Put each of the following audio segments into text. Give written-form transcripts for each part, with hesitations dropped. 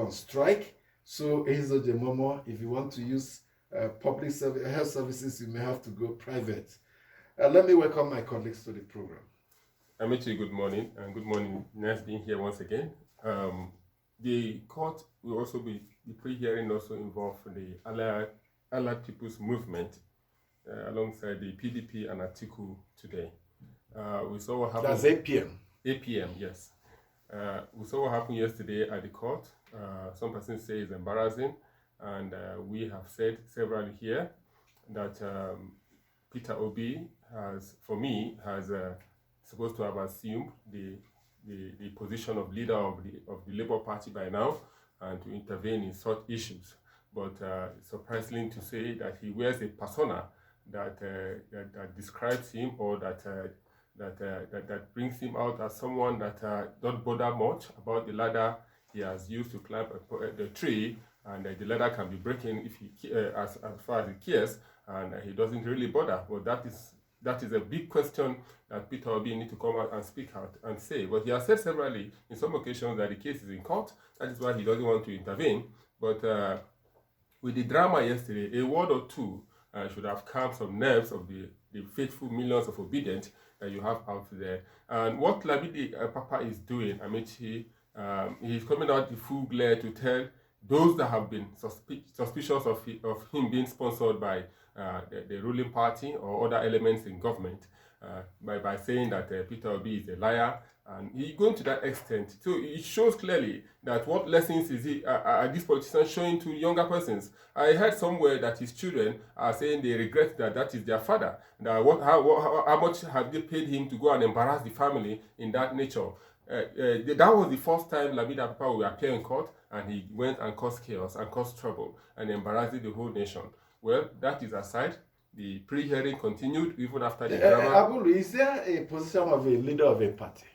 go on strike. So, Ezoje Momo, if you want to use public health services, you may have to go private. Let me welcome my colleagues to the program. Amici, good morning, and good morning. Nice being here once again. The court will also be, the pre-hearing also involve the Allied People's Movement alongside the PDP and Atiku today. We saw what happened. That's 8 p.m. 8 p.m., yes. We saw what happened yesterday at the court. Some persons say it's embarrassing, and we have said severally here that Peter Obi has supposed to have assumed the position of leader of the Labour Party by now and to intervene in such issues. But surprisingly to say that he wears a persona that describes him or that brings him out as someone that don't bother much about the ladder he has used to climb the tree, and the ladder can be breaking if he as far as he cares, and he doesn't really bother. Well, that is a big question that Peter Obi needs to come out and speak out and say. But he has said severally in some occasions that the case is in court. That is why he doesn't want to intervene. But with the drama yesterday, a word or two should have calmed some nerves of the faithful millions of obedience that you have out there. And what Lamidi Papa is doing, Amici, he's coming out the full glare to tell those that have been suspicious of him being sponsored by the ruling party or other elements in government by saying that Peter Obi is a liar, and he's going to that extent. So it shows clearly that what lessons are these politicians showing to younger persons. I heard somewhere that his children are saying they regret that is their father. That how much have they paid him to go and embarrass the family in that nature? That was the first time Lamidi Papa will appear in court, and he went and caused chaos and caused trouble and embarrassed the whole nation. Well, that is aside. The pre-hearing continued even after the drama. Abulu, is there a position of a leader of a party?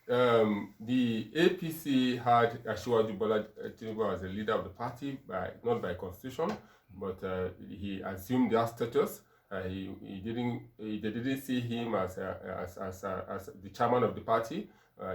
The APC had Asiwaju Bola Tinubu as a leader of the party, not by constitution, but he assumed that status. They didn't see him as the chairman of the party.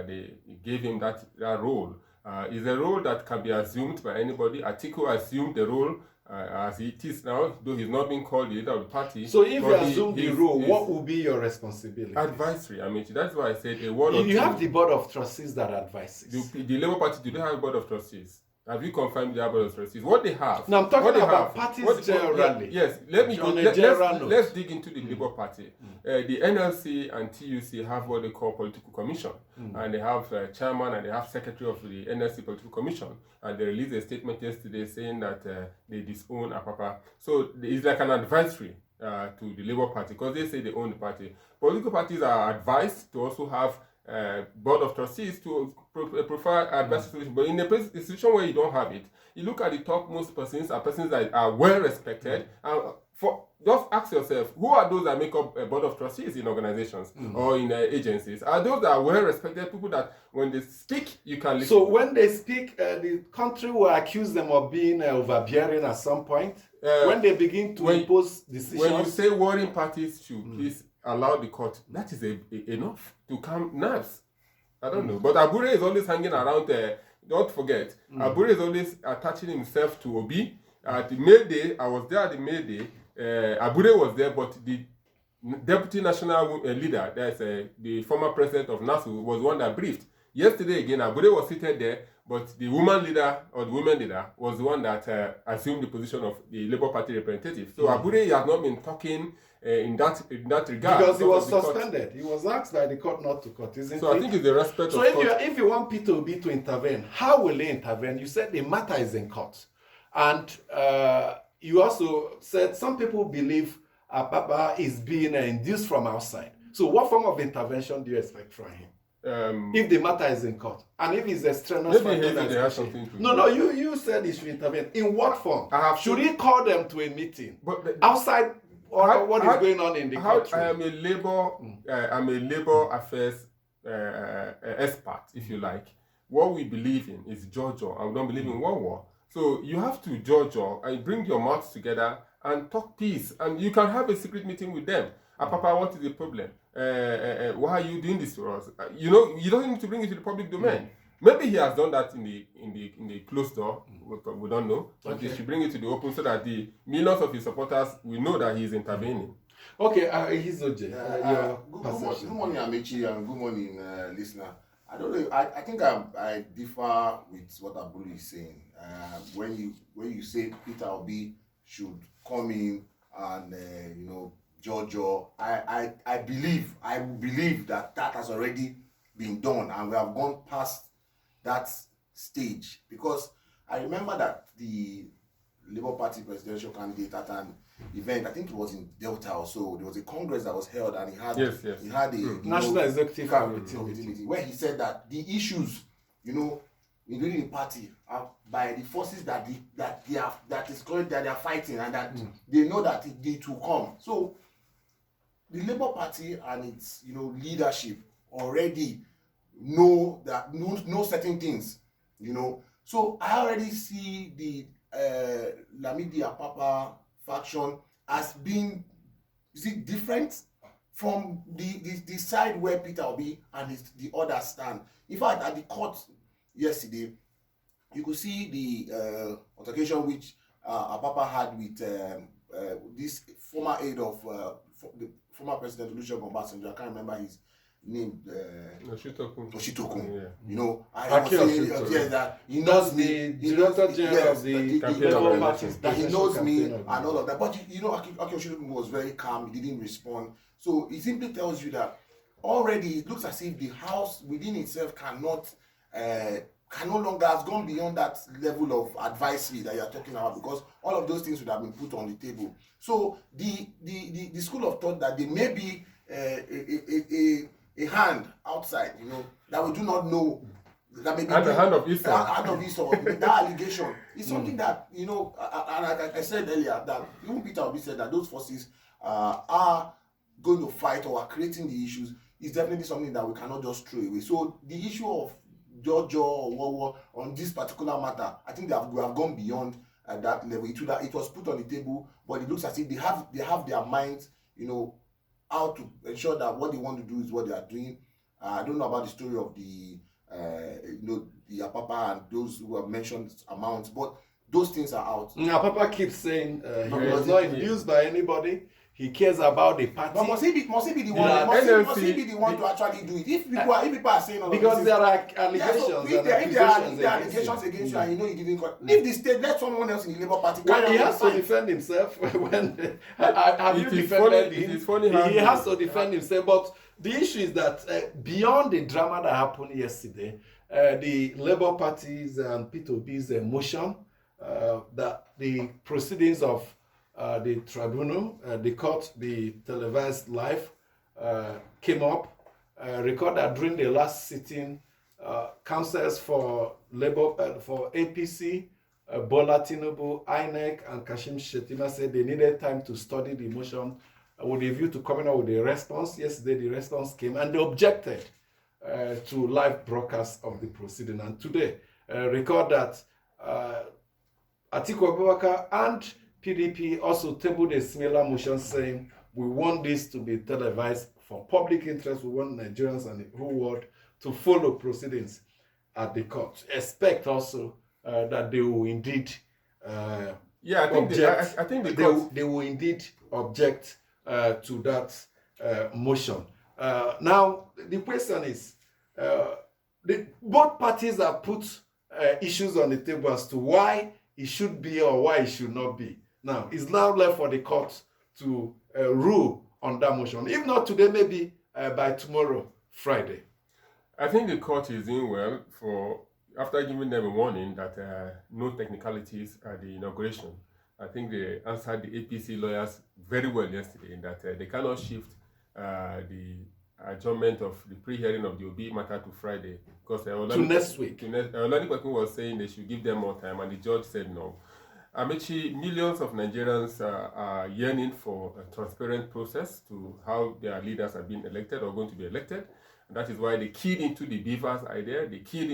They gave him that role. It's a role that can be assumed by anybody. Atiku assumed the role as it is now, though he's not being called the leader of the party. So if you assume the role, what will be your responsibility? Advisory. I mean, that's why I said a word or two. You have the board of trustees that advises. The Labour Party, do they have a board of trustees? Have you confirmed the board of trustees? What they have? No, I'm talking about parties generally. Yes, let's dig into the Labour Party. The NLC and TUC have what they call political commission, and they have chairman and they have secretary of the NLC political commission, and they released a statement yesterday saying that they disown Apapa. So it's like an advisory to the Labour Party because they say they own the party. Political parties are advised to also have board of trustees to prefer advice solution, but in a situation where you don't have it, you look at the topmost persons are persons that are well respected. Just ask yourself, who are those that make up a board of trustees in organizations or in agencies? Are those that are well respected people that when they speak you can listen? So when they speak, the country will accuse them of being overbearing at some point. When they begin to impose decisions. When you say warring parties should please allow the court, that is enough to calm nerves. I don't know. But Abure is always hanging around there. Don't forget, Abure is always attaching himself to Obi. At the May Day, I was there at the May Day. Abure was there, but the deputy national leader, that's the former president of NASU, was one that briefed. Yesterday again, Abure was seated there, but the woman leader or the women leader was the one that assumed the position of the Labour Party representative. So Abure has not been talking in that regard. Because he was suspended. He was asked by the court not to cut, isn't so it? I think it's the respect so of court. if you want Peter Obi to intervene, how will he intervene? You said the matter is in court. And you also said some people believe Apapa is being induced from outside. So what form of intervention do you expect from him? If the matter is in court, and if it's a strenuous No, you said he should intervene. In what form? Should he call them to a meeting? Outside what is going on in the country? I'm a labor affairs expert, if you like. What we believe in is judge, and we don't believe in war. So you have to judge and bring your mouths together and talk peace, and you can have a secret meeting with them. Papa, what is the problem? Why are you doing this to us? You don't need to bring it to the public domain. Maybe he has done that in the closed door. We don't know. But Okay. he should bring it to the open so that the millions of his supporters will know that he is intervening. Okay, he's OJ. Your Good perception. morning, Amechi, and good morning, listener. I don't know. I think I differ with what Abulu is saying. When you say Peter Obi should come in and Jojo, I believe that has already been done, and we have gone past that stage, because I remember that the Labour Party presidential candidate at an event, I think it was in Delta or so, there was a congress that was held, and he had a National Executive Committee meeting where he said that the issues, within the party are by the forces that they are fighting, and that they know that it will come. So the Labour Party and its leadership already know certain things, So I already see the Lamidi Apapa faction as being, different from the side where Peter Obi and the others stand. In fact, at the court yesterday, you could see the altercation which Apapa had with this former aide of the former President Olusegun Obasanjo. I can't remember his name. Oshitokun. Yeah. I was saying that he knows me. He knows the Labour Party. That he knows me and all of that. But Aki Oshitokun was very calm. He didn't respond. So it simply tells you that already it looks as if the house within itself can no longer has gone beyond that level of advisory that you are talking about, because all of those things would have been put on the table. So the school of thought that there may be a hand outside, that we do not know, that may be the hand of Esau. That allegation is something that and like I said earlier, that even Peter Obi said that those forces are going to fight or are creating the issues is definitely something that we cannot just throw away. So the issue of Jojo or Wawa on this particular matter, I think we have gone beyond that level. It was put on the table, but it looks as if they have their minds, how to ensure that what they want to do is what they are doing. I don't know about the story of the Apapa and those who have mentioned amounts, but those things are out. Apapa keeps saying he was not induced by anybody. He cares about the party. But must he be the one? Must he be the one to actually do it? If people are saying all of because this, there are allegations. So if there are allegations against you, and you didn't leave the state, let someone else in the Labour Party. Well, he has to defend himself. When have you defended him? He has to defend himself. But the issue is that beyond the drama that happened yesterday, the Labour Party's and Peter Obi's motion, that the proceedings of the tribunal, the court, the televised live, came up. Record that during the last sitting, councillors for Labour, for APC, Bola Tinubu, INEC, and Kashim Shettima said they needed time to study the motion with a view to coming up with a response. Yesterday, the response came, and they objected to live broadcast of the proceeding. And today, record that Atiku Abubakar and PDP also tabled a similar motion saying, we want this to be televised for public interest. We want Nigerians and the whole world to follow proceedings at the court. Expect also that they will indeed object. I think they will indeed object to that motion. Now, the question is, both parties have put issues on the table as to why it should be or why it should not be. Now, it's now left for the court to rule on that motion. If not today, maybe by tomorrow, Friday. I think the court is doing well after giving them a warning that no technicalities at the inauguration. I think they answered the APC lawyers very well yesterday in that they cannot shift the adjournment of the pre-hearing of the Obi matter to Friday, because to next week. Olani Kwekun was saying they should give them more time, and the judge said no. Amechi, millions of Nigerians are yearning for a transparent process to how their leaders are being elected or going to be elected. And that is why they keyed into the beavers idea, they keying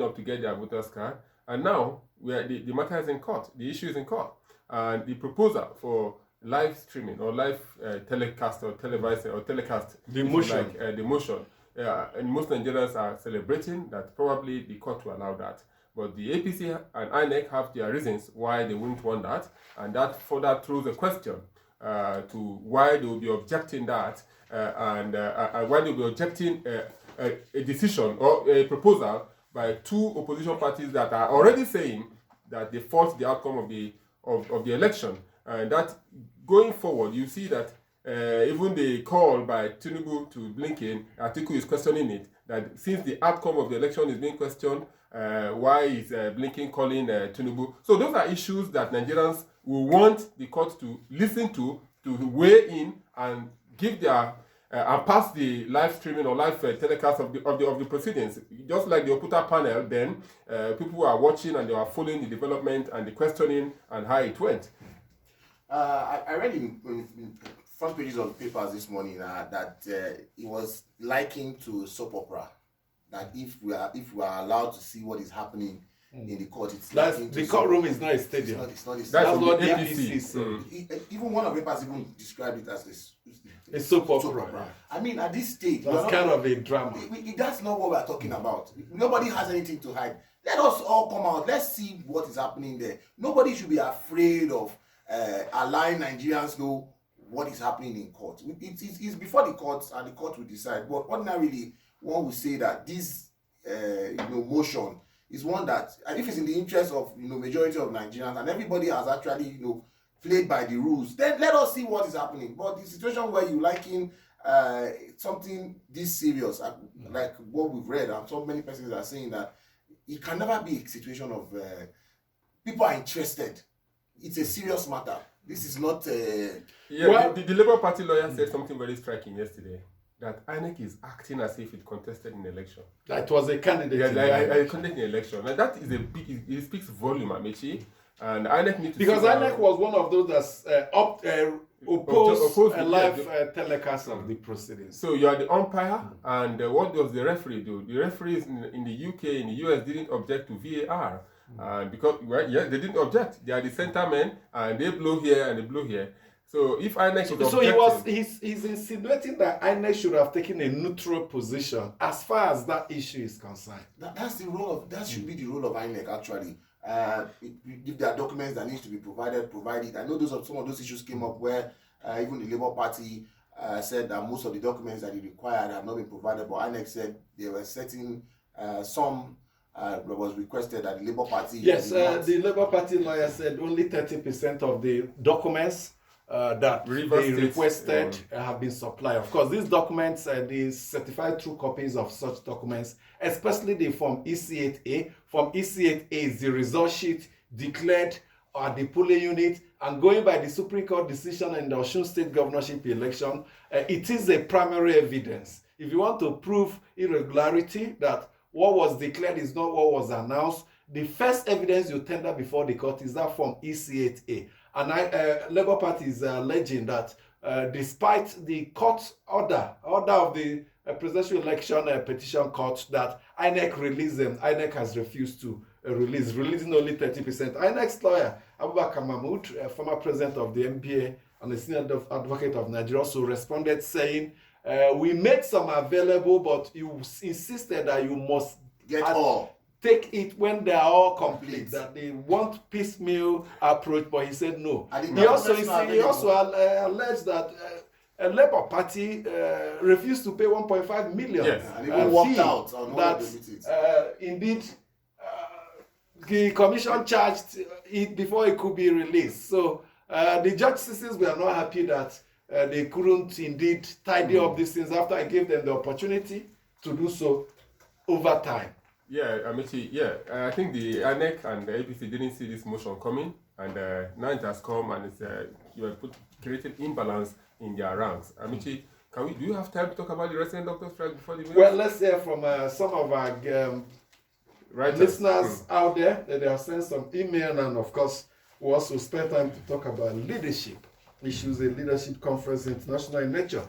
up to get their voters card. And now the matter is in court, the issue is in court. And the proposal for live streaming or live telecast or televised or telecast, the motion, the motion and most Nigerians are celebrating that probably the court will allow that. But the APC and INEC have their reasons why they wouldn't want that, and that further throws a question to why they will be objecting that, and why they will be objecting a decision or a proposal by two opposition parties that are already saying that they fought the outcome of the election, and that going forward, you see that even the call by Tinubu to Blinken, Atiku is questioning it, that since the outcome of the election is being questioned, why is Blinken calling Tinubu? So those are issues that Nigerians will want the court to listen to weigh in and give their and pass the live streaming or live telecast of the proceedings. Just like the Oputa panel, then people were watching and they were following the development and the questioning and how it went. I read in front pages of the papers this morning that it was likened to soap opera. That if we are allowed to see what is happening in the court, it's the courtroom is not a stadium. It's not a That's stadium. what the APC said. Even one of the papers even described it as A soap opera. I mean, at this stage, That's kind of a drama. That's not what we're talking about. Nobody has anything to hide. Let us all come out. Let's see what is happening there. Nobody should be afraid of allowing Nigerians know what is happening in court. It's before the courts, and the court will decide. But ordinarily, one would say that this motion is one that, and if it's in the interest of majority of Nigerians, and everybody has actually played by the rules, then let us see what is happening. But the situation where you liking something this serious, like what we've read, and so many persons are saying that it can never be a situation of people are interested. It's a serious matter. This is not. The Labour Party lawyer said something very striking yesterday, that INEC is acting as if it contested an election. That was a candidate. I contested an election, and that is it speaks volume, Amechi. And INEC need to, because INEC was one of those that opposed a live telecast of the proceedings. So you are the umpire, and what does the referee do? The referees in the UK, in the US, didn't object to VAR, because they didn't object. They are the center men, and they blow here and they blow here. So if INEC is objecting, he's insinuating that INEC should have taken a neutral position as far as that issue is concerned. That should be the role of INEC actually. If there are documents that need to be provided. I know some of those issues came up where even the Labour Party said that most of the documents that it required have not been provided, but INEC said there were certain some that was requested that the Labour Party. Yes, the Labour Party lawyer said only 30% of the documents that they requested have been supplied. Of course, these documents, the certified true copies of such documents, especially the Form EC8A. Form EC8A is the result sheet declared at the polling unit, and going by the Supreme Court decision in the Osun State governorship election, it is a primary evidence. If you want to prove irregularity, that what was declared is not what was announced, the first evidence you tender before the court is that Form EC8A. And Labour Party is alleging that despite the court order of the presidential election petition court that INEC release them, INEC has refused to releasing only 30%. INEC's lawyer, Abubakar Mahmood, former president of the MPA and the senior advocate of Nigeria, also responded saying, we made some available, but you insisted that you must get all. Take it when they are all complete, that they want piecemeal approach, but he said no. He also alleged that Labour Party refused to pay 1.5 million. Yes, and even walked out on all of the meetings. Indeed, the commission charged it before it could be released. So the justices were not happy that they couldn't indeed tidy up these things after I gave them the opportunity to do so over time. Yeah, Amici, I think the INEC and the APC didn't see this motion coming, and now it has come, and it's created imbalance in their ranks. Amici, do you have time to talk about the resident doctor strike before the meeting? Well, let's hear from some of our listeners out there that they have sent some email, and of course, we also spend time to talk about leadership issues, a leadership conference, international in nature.